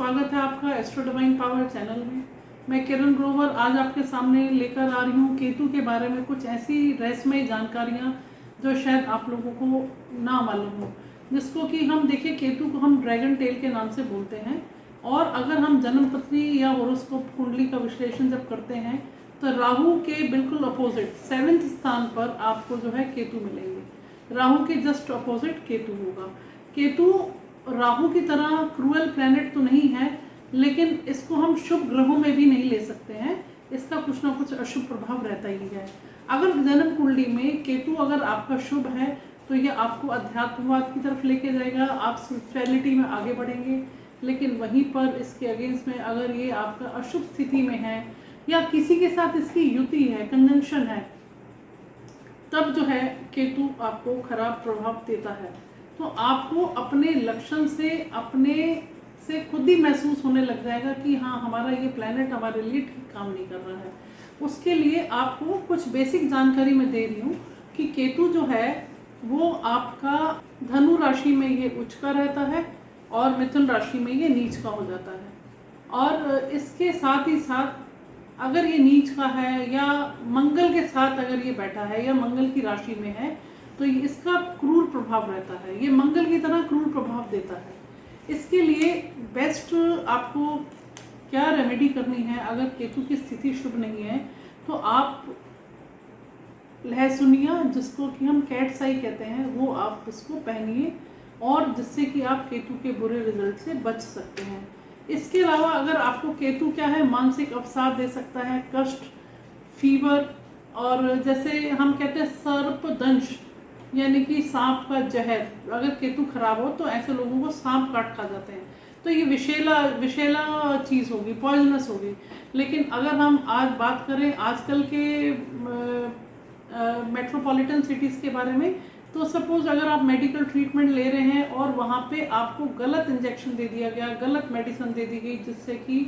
स्वागत है आपका एस्ट्रो डिवाइन पावर चैनल में। मैं किरण ग्रोवर आज आपके सामने लेकर आ रही हूँ केतु के बारे में कुछ ऐसी रहस्यमय जानकारियाँ जो शायद आप लोगों को ना मालूम हो, जिसको कि हम देखिए केतु को हम ड्रैगन टेल के नाम से बोलते हैं। और अगर हम जन्म पत्री या होरोस्कोप कुंडली का विश्लेषण जब करते हैं तो राहु के बिल्कुल अपोजिट 7वें स्थान पर आपको जो है केतु मिलेंगे। राहु के जस्ट अपोजिट केतु होगा। केतु राहु की तरह क्रूएल प्लैनेट तो नहीं है, लेकिन इसको हम शुभ ग्रहों में भी नहीं ले सकते हैं। इसका कुछ ना कुछ अशुभ प्रभाव रहता ही है। अगर जन्म कुंडली में केतु अगर आपका शुभ है तो ये आपको अध्यात्मवाद की तरफ लेके जाएगा, आप स्पिरिचुअलिटी में आगे बढ़ेंगे। लेकिन वहीं पर इसके अगेंस्ट में अगर ये आपका अशुभ स्थिति में है या किसी के साथ इसकी युति है, कंजंक्शन है, तब जो है केतु आपको खराब प्रभाव देता है। तो आपको अपने लक्षण से अपने से खुद ही महसूस होने लग जाएगा कि हाँ, हमारा ये प्लैनेट हमारे लिए ठीक काम नहीं कर रहा है। उसके लिए आपको कुछ बेसिक जानकारी मैं दे रही हूँ कि केतु जो है वो आपका धनु राशि में ये उच्च का रहता है और मिथुन राशि में ये नीच का हो जाता है। और इसके साथ ही साथ अगर ये नीच का है या मंगल के साथ अगर ये बैठा है या मंगल की राशि में है तो इसका क्रूर प्रभाव रहता है। ये मंगल की तरह क्रूर प्रभाव देता है। इसके लिए बेस्ट आपको क्या रेमेडी करनी है, अगर केतु की स्थिति शुभ नहीं है तो आप लहसुनिया, जिसको कि हम कैट्स आई कहते हैं, वो आप इसको पहनिए और जिससे कि आप केतु के बुरे रिजल्ट से बच सकते हैं। इसके अलावा अगर आपको केतु क्या है, मानसिक अवसाद दे सकता है, कष्ट, फीवर, और जैसे हम कहते हैं सर्पदंश यानी कि सांप का जहर, अगर केतु खराब हो तो ऐसे लोगों को सांप काट खा जाते हैं। तो ये विषैला चीज़ होगी, पॉइजनस होगी। लेकिन अगर हम आज बात करें आजकल के मेट्रोपॉलिटन सिटीज़ के बारे में, तो सपोज अगर आप मेडिकल ट्रीटमेंट ले रहे हैं और वहाँ पे आपको गलत इंजेक्शन दे दिया गया, गलत मेडिसिन दे दी गई, जिससे कि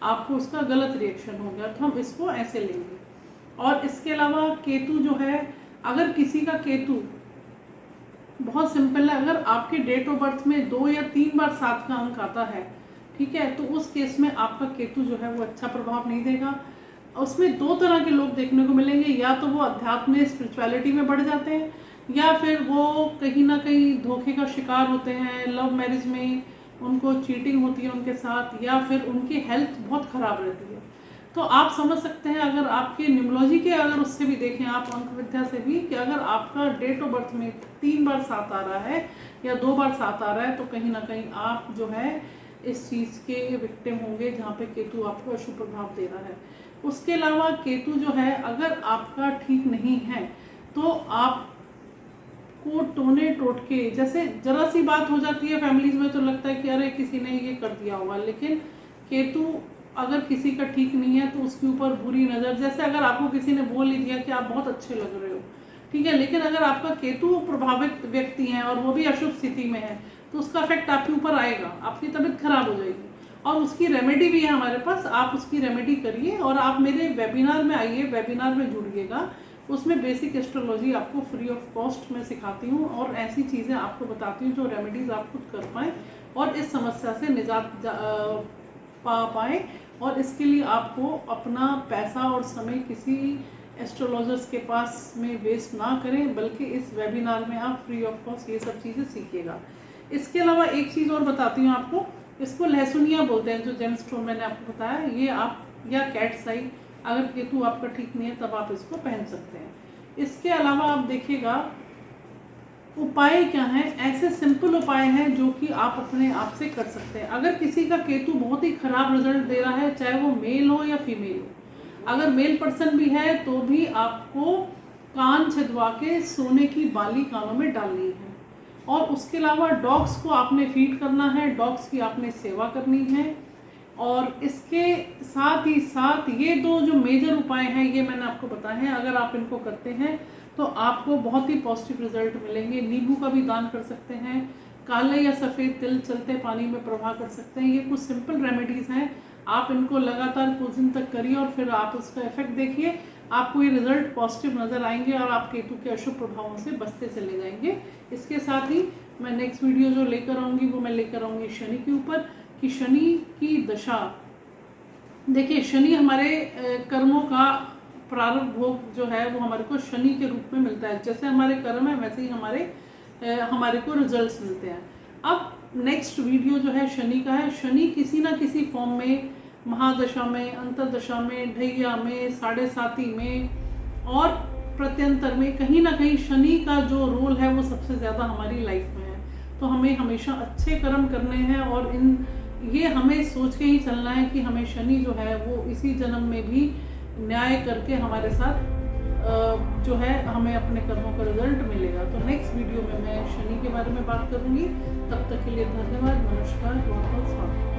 आपको उसका गलत रिएक्शन हो गया, तो हम इसको ऐसे लेंगे। और इसके अलावा केतु जो है, अगर किसी का केतु बहुत सिंपल है, अगर आपके डेट ऑफ बर्थ में 2 या 3 बार 7 का अंक आता है, ठीक है, तो उस केस में आपका केतु जो है वो अच्छा प्रभाव नहीं देगा। उसमें 2 तरह के लोग देखने को मिलेंगे, या तो वो अध्यात्म में स्पिरिचुअलिटी में बढ़ जाते हैं या फिर वो कहीं ना कहीं धोखे का शिकार होते हैं, लव मैरिज में उनको चीटिंग होती है उनके साथ, या फिर उनकी हेल्थ बहुत ख़राब रहती है। तो आप समझ सकते हैं, अगर आपके न्यूमरोलॉजी के अगर उससे भी देखें आप, अंक विद्या से भी, कि अगर आपका डेट ऑफ बर्थ में 3 बार 7 आ रहा है या 2 बार 7 आ रहा है, तो कहीं ना कहीं आप जो है इस चीज़ के विक्टिम होंगे जहाँ पे केतु आपको अशुभ प्रभाव दे रहा है। उसके अलावा केतु जो है अगर आपका ठीक नहीं है तो आपको टोने टोटके, जैसे जरा सी बात हो जाती है फैमिलीज में तो लगता है कि अरे किसी ने ये कर दिया होगा, लेकिन केतु अगर किसी का ठीक नहीं है तो उसके ऊपर बुरी नज़र, जैसे अगर आपको किसी ने बोल ही दिया कि आप बहुत अच्छे लग रहे हो, ठीक है, लेकिन अगर आपका केतु प्रभावित व्यक्ति है और वो भी अशुभ स्थिति में है तो उसका इफेक्ट आपके ऊपर आएगा, आपकी तबीयत खराब हो जाएगी। और उसकी रेमेडी भी है हमारे पास, आप उसकी रेमेडी करिए और आप मेरे वेबिनार में आइए, वेबिनार में जुड़िएगा। उसमें बेसिक एस्ट्रोलॉजी आपको फ्री ऑफ कॉस्ट में सिखाती हूँ और ऐसी चीज़ें आपको बताती हूँ जो रेमेडीज़ आप खुद कर पाएँ और इस समस्या से निजात पा पाएँ। और इसके लिए आपको अपना पैसा और समय किसी एस्ट्रोलॉजर्स के पास में वेस्ट ना करें, बल्कि इस वेबिनार में आप फ्री ऑफ कॉस्ट ये सब चीज़ें सीखिएगा। इसके अलावा एक चीज़ और बताती हूँ आपको, इसको लहसुनिया बोलते हैं, जो जेम स्टोन मैंने आपको बताया, ये आप या कैट्स आई, अगर केतु आपका ठीक नहीं है तब आप इसको पहन सकते हैं। इसके अलावा आप देखिएगा उपाय क्या हैं, ऐसे सिंपल उपाय हैं जो कि आप अपने आप से कर सकते हैं। अगर किसी का केतु बहुत ही खराब रिजल्ट दे रहा है, चाहे वो मेल हो या फीमेल हो, अगर मेल पर्सन भी है तो भी आपको कान छिदवा के सोने की बाली कानों में डालनी है। और उसके अलावा डॉग्स को आपने फीड करना है, डॉग्स की आपने सेवा करनी है। और इसके साथ ही साथ ये 2 जो मेजर उपाय हैं ये मैंने आपको बताए हैं, अगर आप इनको करते हैं तो आपको बहुत ही पॉजिटिव रिजल्ट मिलेंगे। नींबू का भी दान कर सकते हैं, काले या सफ़ेद तिल चलते पानी में प्रवाह कर सकते हैं। ये कुछ सिंपल रेमेडीज़ हैं, आप इनको लगातार कुछ दिन तक करिए और फिर आप उसका इफेक्ट देखिए, आपको ये रिजल्ट पॉजिटिव नज़र आएंगे और आप केतु के अशुभ प्रभावों से बचते चले जाएंगे। इसके साथ ही मैं नेक्स्ट वीडियो जो लेकर आऊँगी वो मैं लेकर आऊँगी शनि के ऊपर, कि शनि की दशा, देखिए शनि हमारे कर्मों का प्रारंभ भोग जो है वो हमारे को शनि के रूप में मिलता है। जैसे हमारे कर्म है वैसे ही हमारे को रिजल्ट्स मिलते हैं। अब नेक्स्ट वीडियो जो है शनि का है। शनि किसी ना किसी फॉर्म में, महादशा में, अंतरदशा में, ढैया में, साढ़े साती में और प्रत्यंतर में, कहीं ना कहीं शनि का जो रोल है वो सबसे ज़्यादा हमारी लाइफ में है। तो हमें हमेशा अच्छे कर्म करने हैं और ये हमें सोच के ही चलना है कि हमें शनि जो है वो इसी जन्म में भी न्याय करके हमारे साथ जो है हमें अपने कर्मों का रिजल्ट मिलेगा। तो नेक्स्ट वीडियो में मैं शनि के बारे में बात करूंगी। तब तक के लिए धन्यवाद, नमस्कार, बहुत बहुत स्वागत।